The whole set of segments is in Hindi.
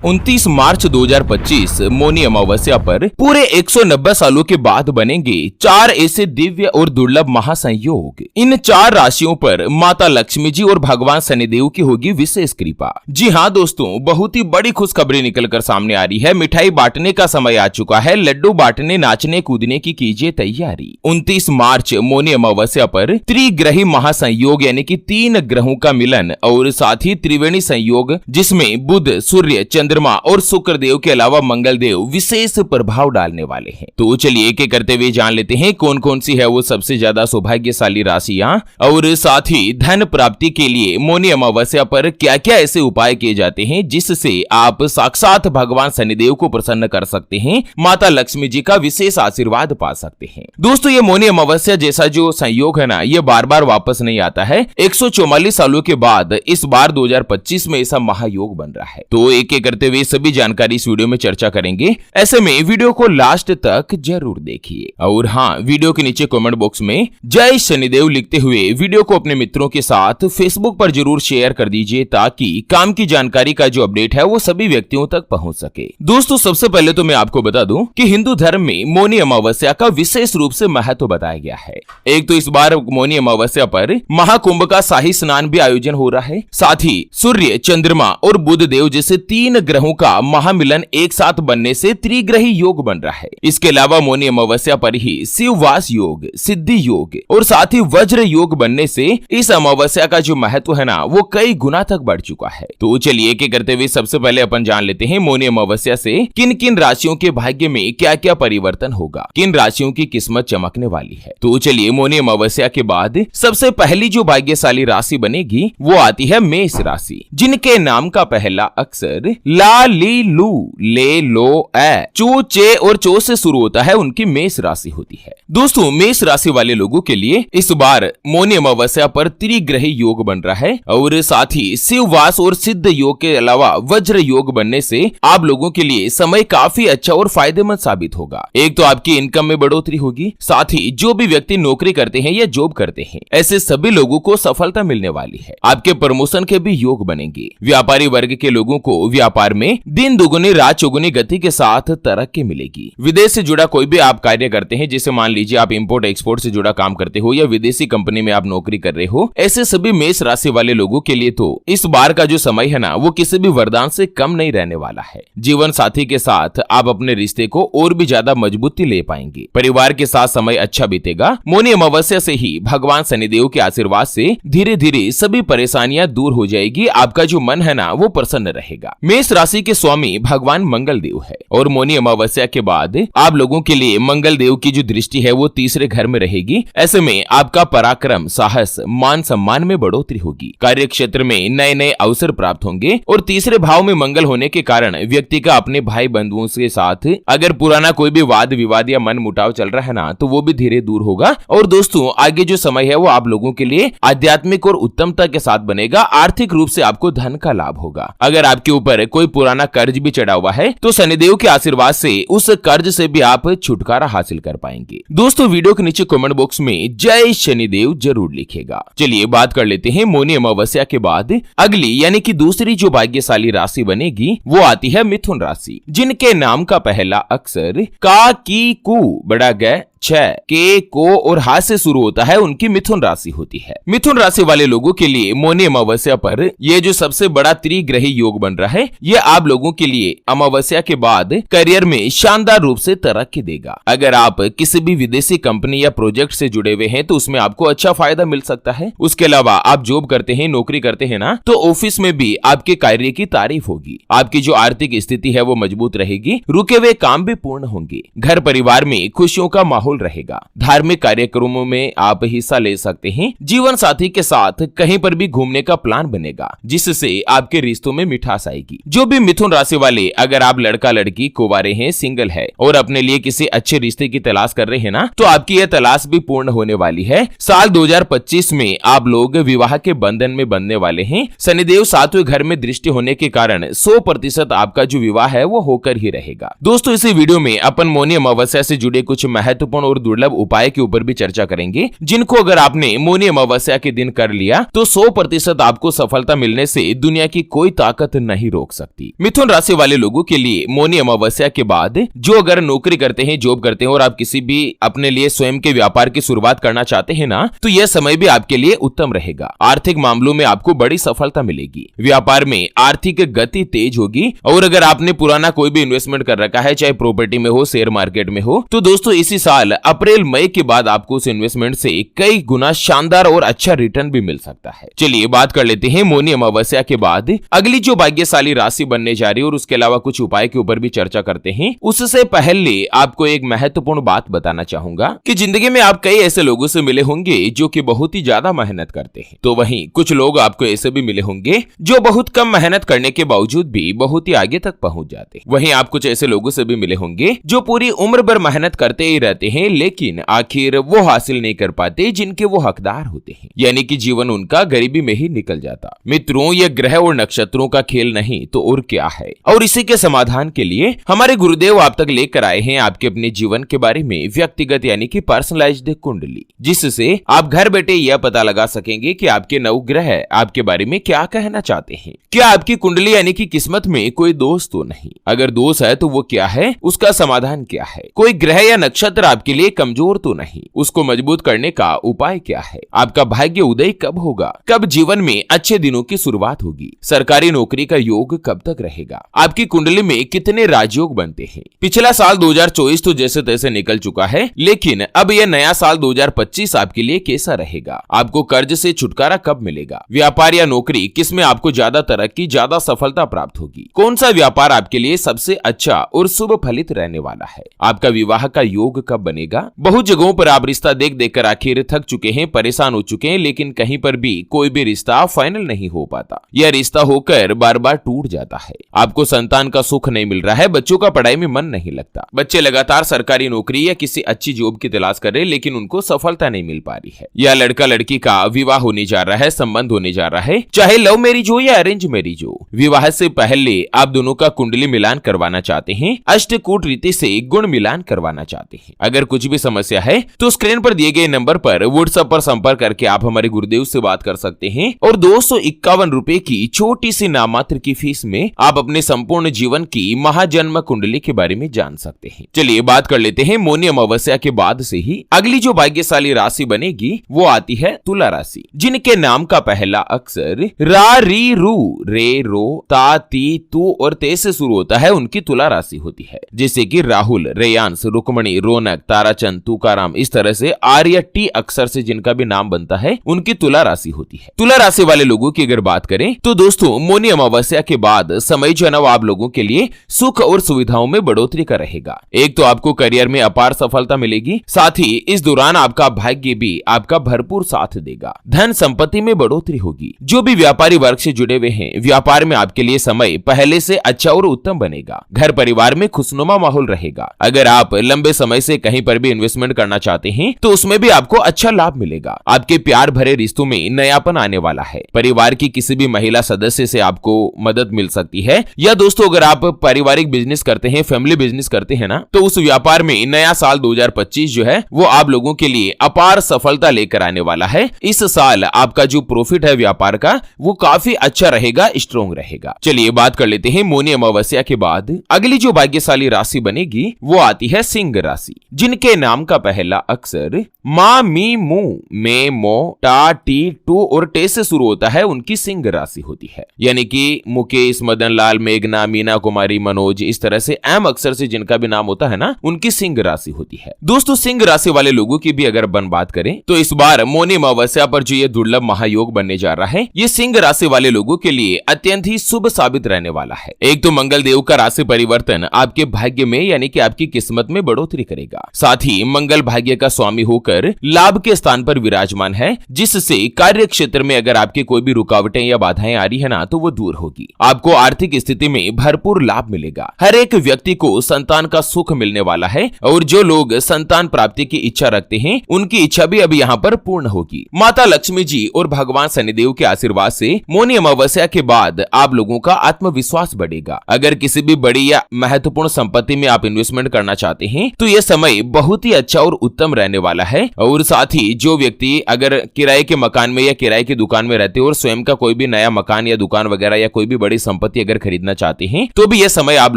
29 मार्च 2025 मौनी अमावस्या पर पूरे 190 सालों के बाद बनेंगे 4 ऐसे दिव्य और दुर्लभ महासंयोग। इन 4 राशियों पर माता लक्ष्मी जी और भगवान शनिदेव की होगी विशेष कृपा। जी हाँ दोस्तों, बहुत ही बड़ी खुशखबरी निकलकर सामने आ रही है। मिठाई बांटने का समय आ चुका है। लड्डू बांटने, नाचने कूदने की कीजिए तैयारी। 29 मार्च मौनी अमावस्या पर त्रिग्रही महासंयोग यानी कि 3 ग्रहों का मिलन और साथ ही त्रिवेणी संयोग, जिसमें बुध, सूर्य, चंद्रमा और शुक्र देव के अलावा मंगल देव विशेष प्रभाव डालने वाले हैं। तो चलिए एक एक करते हुए जान लेते हैं कौन कौन सी है वो सबसे ज्यादा सौभाग्यशाली राशियां, और साथ ही धन प्राप्ति के लिए मौनी अमावस्या पर क्या क्या ऐसे उपाय किए जाते हैं जिससे आप साक्षात भगवान शनिदेव को प्रसन्न कर सकते हैं, माता लक्ष्मी जी का विशेष आशीर्वाद पा सकते हैं। दोस्तों, ये मौनी अमावस्या जैसा जो संयोग है ना, ये बार बार वापस नहीं आता है। 144 सालों के बाद इस बार 2025 में ऐसा महायोग बन रहा है। तो एक एक करते हुए सभी जानकारी इस वीडियो में चर्चा करेंगे। ऐसे में वीडियो को लास्ट तक जरूर देखिए। और हाँ, वीडियो के नीचे कमेंट बॉक्स में जय शनिदेव लिखते हुए वीडियो को अपने मित्रों के साथ फेसबुक पर जरूर शेयर कर दीजिए ताकि काम की जानकारी का जो अपडेट है वो सभी व्यक्तियों तक पहुंच सके। दोस्तों, सबसे पहले तो मैं आपको बता दूं कि हिंदू धर्म में मौनी अमावस्या का विशेष रूप से महत्व बताया गया है। एक तो इस बार मौनी अमावस्या पर महाकुंभ का शाही स्नान भी आयोजन हो रहा है। साथ ही सूर्य, चंद्रमा और बुध देव जैसे 3 ग्रहों का महामिलन एक साथ बनने से त्रिग्रही योग बन रहा है। इसके अलावा मौनी अमावस्या पर ही शिववास योग, सिद्धि योग और साथ ही वज्र योग बनने से इस अमावस्या का जो महत्व है ना वो कई गुना तक बढ़ चुका है। तो चलिए एक एक करते हुए सबसे पहले अपन जान लेते हैं मौनी अमावस्या से किन किन राशियों के भाग्य में क्या क्या परिवर्तन होगा, किन राशियों की किस्मत चमकने वाली है। तो चलिए, मौनी अमावस्या के बाद सबसे पहली जो भाग्यशाली राशि बनेगी वो आती है मेष राशि, जिनके नाम का पहला अक्षर ला, ली, लू, ले, लो, ए, चू, चे और चो से शुरू होता है, उनकी मेष राशि होती है। दोस्तों, मेष राशि वाले लोगों के लिए इस बार मौनी अमावस्या पर त्रिग्रही योग बन रहा है और साथ ही शिववास और सिद्ध योग के अलावा वज्र योग बनने से आप लोगों के लिए समय काफी अच्छा और फायदेमंद साबित होगा। एक तो आपकी इनकम में बढ़ोतरी होगी, साथ ही जो भी व्यक्ति नौकरी करते हैं या जॉब करते हैं ऐसे सभी लोगों को सफलता मिलने वाली है। आपके प्रमोशन के भी योग बनेंगे। व्यापारी वर्ग के लोगों को व्यापार में दिन दुगुनी रात चौगुनी गति के साथ तरक्की मिलेगी। विदेश से जुड़ा कोई भी आप कार्य करते हैं, जैसे मान लीजिए आप इंपोर्ट एक्सपोर्ट से जुड़ा काम करते हो या विदेशी कंपनी में आप नौकरी कर रहे हो, ऐसे सभी मेष राशि वाले लोगों के लिए तो इस बार का जो समय है ना वो किसी भी वरदान से कम नहीं रहने वाला है। जीवन साथी के साथ आप अपने रिश्ते को और भी ज्यादा मजबूती ले पाएंगे। परिवार के साथ समय अच्छा बीतेगा। मौनी अमावस्या से ही भगवान शनिदेव के आशीर्वाद से धीरे धीरे सभी परेशानियां दूर हो जाएगी। आपका जो मन है ना वो प्रसन्न रहेगा। मेष राशि के स्वामी भगवान मंगल देव है और मौनी अमावस्या के बाद आप लोगों के लिए मंगल देव की जो दृष्टि है वो तीसरे घर में रहेगी। ऐसे में आपका पराक्रम, साहस, मान सम्मान में बढ़ोतरी होगी। कार्य क्षेत्र में नए नए अवसर प्राप्त होंगे और तीसरे भाव में मंगल होने के कारण व्यक्ति का अपने भाई बंधुओं के साथ अगर पुराना कोई भी वाद विवाद या मन मुटाव चल रहा है ना तो वो भी धीरे दूर होगा। और दोस्तों, आगे जो समय है वो आप लोगों के लिए आध्यात्मिक और उत्तमता के साथ बनेगा। आर्थिक रूप से आपको धन का लाभ होगा। अगर आपके ऊपर कोई पुराना कर्ज भी चढ़ा हुआ है तो शनिदेव के आशीर्वाद से उस कर्ज से भी आप छुटकारा हासिल कर पाएंगे। दोस्तों, वीडियो के नीचे कमेंट बॉक्स में जय शनिदेव जरूर लिखेगा। चलिए बात कर लेते हैं मौनी अमावस्या के बाद अगली यानी कि दूसरी जो भाग्यशाली राशि बनेगी वो आती है मिथुन राशि, जिनके नाम का पहला अक्षर का, की, कु, बड़ा ग, छ, के, को और हा से शुरू होता है, उनकी मिथुन राशि होती है। मिथुन राशि वाले लोगों के लिए मौनी अमावस्या पर ये जो सबसे बड़ा त्रिग्रही योग बन रहा है ये आप लोगों के लिए अमावस्या के बाद करियर में शानदार रूप से तरक्की देगा। अगर आप किसी भी विदेशी कंपनी या प्रोजेक्ट से जुड़े हुए हैं तो उसमें आपको अच्छा फायदा मिल सकता है। उसके अलावा आप जॉब करते हैं, नौकरी करते हैं ना, तो ऑफिस में भी आपके कार्य की तारीफ होगी। आपकी जो आर्थिक स्थिति है वो मजबूत रहेगी। रुके हुए काम भी पूर्ण होंगे। घर परिवार में खुशियों का माहौल रहेगा। धार्मिक कार्यक्रमों में आप हिस्सा ले सकते हैं। जीवन साथी के साथ कहीं पर भी घूमने का प्लान बनेगा जिससे आपके रिश्तों में मिठास आएगी। जो भी मिथुन राशि वाले, अगर आप लड़का लड़की कुंवारे हैं, सिंगल है और अपने लिए किसी अच्छे रिश्ते की तलाश कर रहे हैं ना, तो आपकी यह तलाश भी पूर्ण होने वाली है। साल 2025 में आप लोग विवाह के बंधन में बंधने वाले हैं। शनिदेव 7वें घर में दृष्टि होने के कारण 100% आपका जो विवाह है वो होकर ही रहेगा। दोस्तों, इसी वीडियो में अपन मौनी अमावस्या से जुड़े कुछ महत्वपूर्ण महत्वपूर्ण और दुर्लभ उपाय के ऊपर भी चर्चा करेंगे, जिनको अगर आपने मौनी अमावस्या के दिन कर लिया तो 100% आपको सफलता मिलने से दुनिया की कोई ताकत नहीं रोक सकती। मिथुन राशि वाले लोगों के लिए मौनी अमावस्या के बाद जो अगर नौकरी करते हैं, जॉब करते हैं और आप किसी भी अपने लिए स्वयं के व्यापार की शुरुआत करना चाहते हैं ना, तो यह समय भी आपके लिए उत्तम रहेगा। आर्थिक मामलों में आपको बड़ी सफलता मिलेगी, व्यापार में आर्थिक गति तेज होगी और अगर आपने पुराना कोई भी इन्वेस्टमेंट कर रखा है, चाहे प्रॉपर्टी में हो, शेयर मार्केट में हो, तो दोस्तों इसी साल अप्रैल मई के बाद आपको उस इन्वेस्टमेंट से कई गुना शानदार और अच्छा रिटर्न भी मिल सकता है। चलिए बात कर लेते हैं मौनी अमावस्या के बाद अगली जो भाग्यशाली राशि बनने जा रही है और उसके अलावा कुछ उपाय के ऊपर भी चर्चा करते हैं। उससे पहले आपको एक महत्वपूर्ण बात बताना चाहूंगा कि जिंदगी में आप कई ऐसे लोगों से मिले होंगे जो कि बहुत ही ज्यादा मेहनत करते हैं, तो वहीं कुछ लोग आपको ऐसे भी मिले होंगे जो बहुत कम मेहनत करने के बावजूद भी बहुत ही आगे तक पहुंच जाते हैं। वहीं आप कुछ ऐसे लोगों से भी मिले होंगे जो पूरी उम्र भर मेहनत करते ही रहते हैं, लेकिन आखिर वो हासिल नहीं कर पाते जिनके वो हकदार होते हैं, यानी कि जीवन उनका गरीबी में ही निकल जाता। मित्रों, ये ग्रह और नक्षत्रों का खेल नहीं तो और क्या है, और इसी के समाधान के लिए हमारे गुरुदेव आप तक लेकर आए हैं आपके अपने जीवन के बारे में व्यक्तिगत यानी कि पर्सनलाइज्ड कुंडली, जिससे आप घर बैठे यह पता लगा सकेंगे कि आपके नवग्रह आपके बारे में क्या कहना चाहते हैं। क्या आपकी कुंडली यानी कि किस्मत में कोई दोष तो नहीं, अगर दोष है तो वो क्या है, उसका समाधान क्या है, कोई ग्रह या नक्षत्र आपके लिए कमजोर तो नहीं, उसको मजबूत करने का उपाय क्या है, आपका भाग्य उदय कब होगा, कब जीवन में अच्छे दिनों की शुरुआत होगी, सरकारी नौकरी का योग कब तक रहेगा, आपकी कुंडली में कितने राजयोग बनते हैं। पिछला साल 2024 तो जैसे तैसे निकल चुका है, लेकिन अब यह नया साल 2025 आपके लिए कैसा रहेगा, आपको कर्ज से छुटकारा कब मिलेगा, व्यापार या नौकरी किसमें आपको ज्यादा तरक्की, ज्यादा सफलता प्राप्त होगी, कौन सा व्यापार आपके लिए सबसे अच्छा और शुभ फलित रहने वाला है, आपका विवाह का योग कब बनेगा। बहुत जगहों पर आप रिश्ता देख देखकर आखिर थक चुके हैं, परेशान हो चुके हैं, लेकिन कहीं पर भी कोई भी रिश्ता फाइनल नहीं हो पाता, यह रिश्ता होकर बार बार टूट जाता है, आपको संतान का सुख नहीं मिल रहा है, बच्चों का पढ़ाई में मन नहीं लगता, बच्चे लगातार सरकारी नौकरी या किसी अच्छी जॉब की तलाश कर रहे हैं लेकिन उनको सफलता नहीं मिल पा रही है, या लड़का लड़की का विवाह होने जा रहा है, संबंध होने जा रहा है, चाहे लव मैरिज हो या अरेंज मैरिज हो, विवाह से पहले आप दोनों का कुंडली मिलान करवाना चाहते हैं, अष्टकूट रीति से गुण मिलान करवाना चाहते हैं। अगर कुछ भी समस्या है तो स्क्रीन पर दिए गए नंबर पर व्हाट्सएप पर संपर्क करके आप हमारे गुरुदेव से बात कर सकते हैं और 251 रुपए की छोटी सी नामात्र की फीस में आप अपने संपूर्ण जीवन की महाजन्म कुंडली के बारे में जान सकते हैं। चलिए बात कर लेते हैं मौनी अमावस्या के बाद से ही अगली जो भाग्यशाली राशि बनेगी वो आती है तुला राशि, जिनके नाम का पहला अक्षर रा, री, रू, रे, रो, ता, ती, तू और ते से शुरू होता है, उनकी तुला राशि होती है। जैसे कि राहुल, रेयांश, रुक्मणी, रौनक, ताराचंद, तुकाराम, इस तरह से आर या टी अक्षर से जिनका भी नाम बनता है उनकी तुला राशि होती है। तुला राशि वाले लोगों की अगर बात करें तो दोस्तों मौनी अमावस्या के बाद समय जो है ना आप लोगों के लिए सुख और सुविधाओं में बढ़ोतरी का रहेगा। एक तो आपको करियर में अपार सफलता मिलेगी, साथ ही इस दौरान आपका भाग्य भी आपका भरपूर साथ देगा, धन संपत्ति में बढ़ोतरी होगी। जो भी व्यापारी वर्ग से जुड़े हुए हैं, व्यापार में आपके लिए समय पहले से अच्छा और उत्तम बनेगा, घर परिवार में खुशनुमा माहौल रहेगा। अगर आप लंबे समय से कहीं पर भी इन्वेस्टमेंट करना चाहते हैं तो उसमें भी आपको अच्छा लाभ मिलेगा। आपके प्यार भरे रिश्तों में नयापन आने वाला है, परिवार की किसी भी महिला सदस्य से आपको मदद मिल सकती है, या दोस्तों अगर आप पारिवारिक बिजनेस करते हैं, फैमिली बिजनेस करते हैं ना, तो उस व्यापार में नया साल 2025 जो है वो आप लोगों के लिए अपार सफलता लेकर आने वाला है। इस साल आपका जो प्रॉफिट है व्यापार का वो काफी अच्छा रहेगा, स्ट्रॉन्ग रहेगा। चलिए बात कर लेते हैं मौनी अमावस्या के बाद अगली जो भाग्यशाली राशि बनेगी वो आती है सिंह राशि, जिनके नाम का पहला अक्षर मा, मी, मू, मे, मो, टा, टी, टू और टे से शुरू होता है, उनकी सिंह राशि होती है। यानी कि मुकेश, मदन लाल, मेघना, मीना कुमारी, मनोज, इस तरह से एम अक्षर से जिनका भी नाम होता है ना, उनकी सिंह राशि होती है। दोस्तों सिंह राशि वाले लोगों की भी अगर बात करें तो इस बार मौनी अमावस्या पर जो ये दुर्लभ महायोग बनने जा रहा है, ये सिंह राशि वाले लोगों के लिए अत्यंत ही शुभ साबित रहने वाला है। एक तो मंगल देव का राशि परिवर्तन आपके भाग्य में यानी कि आपकी किस्मत में बढ़ोतरी करेगा, साथ ही मंगल भाग्य का स्वामी होकर लाभ के स्थान पर विराजमान है, जिससे कार्य क्षेत्र में अगर आपकी कोई भी रुकावटें या बाधाएं आ रही है ना तो वो दूर होगी। आपको आर्थिक स्थिति में भरपूर लाभ मिलेगा। हर एक व्यक्ति को संतान का सुख मिलने वाला है और जो लोग संतान प्राप्ति की इच्छा रखते हैं उनकी इच्छा भी अब यहाँ पर पूर्ण होगी। माता लक्ष्मी जी और भगवान शनिदेव के आशीर्वाद से मौनी अमावस्या के बाद आप लोगों का आत्मविश्वास बढ़ेगा। अगर किसी भी बड़ी या महत्वपूर्ण संपत्ति में आप इन्वेस्टमेंट करना चाहते हैं तो यह समय बहुत ही अच्छा और उत्तम रहने वाला है। और साथ ही जो व्यक्ति अगर किराए के मकान में या किराए की दुकान में रहते हो और स्वयं का कोई भी नया मकान या दुकान वगैरह या कोई भी बड़ी संपत्ति अगर खरीदना चाहते हैं तो भी यह समय आप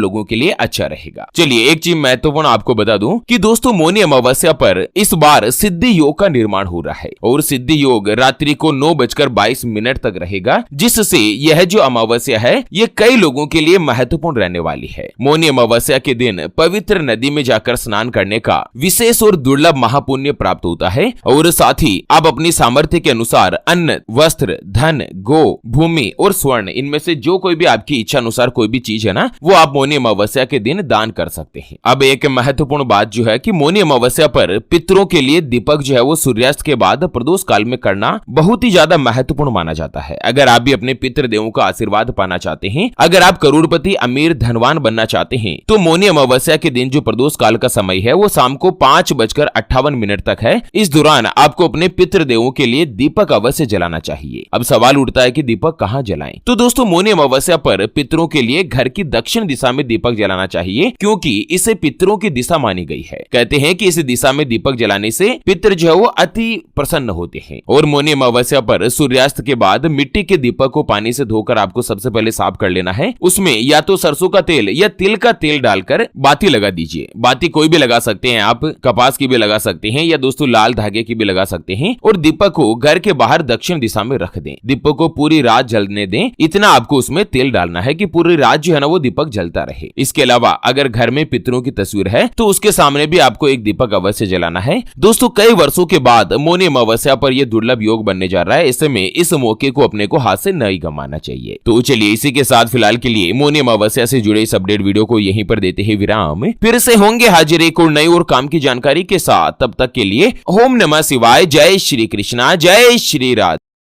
लोगों के लिए अच्छा रहेगा। चलिए एक चीज महत्वपूर्ण आपको बता दूं कि दोस्तों मौनी अमावस्या पर इस बार सिद्धि योग का निर्माण हो रहा है और सिद्धि योग रात्रि को 9:22 तक रहेगा, जिससे यह जो अमावस्या है ये कई लोगों के लिए महत्वपूर्ण रहने वाली है। मौनी अमावस्या के दिन पवित्र नदी में जाकर स्नान करने का विशेष और दुर्लभ महापुण्य प्राप्त होता है और साथ ही आप अपनी सामर्थ्य के अनुसार अन्न, वस्त्र, धन, गो, भूमि और स्वर्ण इनमें से जो कोई भी आपकी इच्छा अनुसार कोई भी चीज है ना वो आप मौनी अमावस्या के दिन दान कर सकते हैं। अब एक महत्वपूर्ण बात जो है कि मौनी अमावस्या पर पितरों के लिए दीपक जो है वो सूर्यास्त के बाद प्रदोष काल में करना बहुत ही ज्यादा महत्वपूर्ण माना जाता है। अगर आप भी अपने पितृ देवों का आशीर्वाद पाना चाहते हैं, अगर आप करोड़पति, अमीर, धनवान बनना चाहते हैं तो मौनी अमावस्या के दिन जो प्रदोष काल का समय है वो शाम को 5:58 तक है। इस दौरान आपको अपने पितृ देवों के लिए दीपक अवश्य जलाना चाहिए। अब सवाल उठता है कि दीपक कहाँ जलाएं? तो दोस्तों मौनी अमावस्या पर पितरों के लिए घर की दक्षिण दिशा में दीपक जलाना चाहिए, क्योंकि इसे पितरों की दिशा मानी गई है। कहते हैं कि इस दिशा में दीपक जलाने से पितर जो है वो अति प्रसन्न होते हैं। और मौनी अमावस्या पर सूर्यास्त के बाद मिट्टी के दीपक को पानी से धोकर आपको सबसे पहले साफ कर लेना है। उसमें या तो सरसों का तेल या तिल का तेल डालकर बाती लगा दीजिए। बाती कोई भी लगा सकते हैं, आप कपास की भी लगा सकते हैं या दोस्तों लाल धागे की भी लगा सकते हैं। और दीपक को घर के बाहर दक्षिण दिशा में रख दें। दीपक को पूरी रात जलने दें। इतना आपको उसमें तेल डालना है कि पूरी रात जो है ना वो दीपक जलता रहे। इसके अलावा अगर घर में पितरों की तस्वीर है तो उसके सामने भी आपको एक दीपक अवश्य जलाना है। दोस्तों कई वर्षों के बाद मौनी अमावस्या पर यह दुर्लभ योग बनने जा रहा है, ऐसे में इस मौके को अपने को हाथ से नहीं गंवाना चाहिए। तो चलिए इसी के साथ फिलहाल के लिए मौनी अमावस्या से जुड़े इस अपडेट वीडियो को यहीं पर देते हैं विराम। फिर से होंगे हाजिर एक और नई और काम की जानकारी के साथ। तब तक के लिए ओम नमः शिवाय, जय श्री कृष्णा, जय श्री राधे।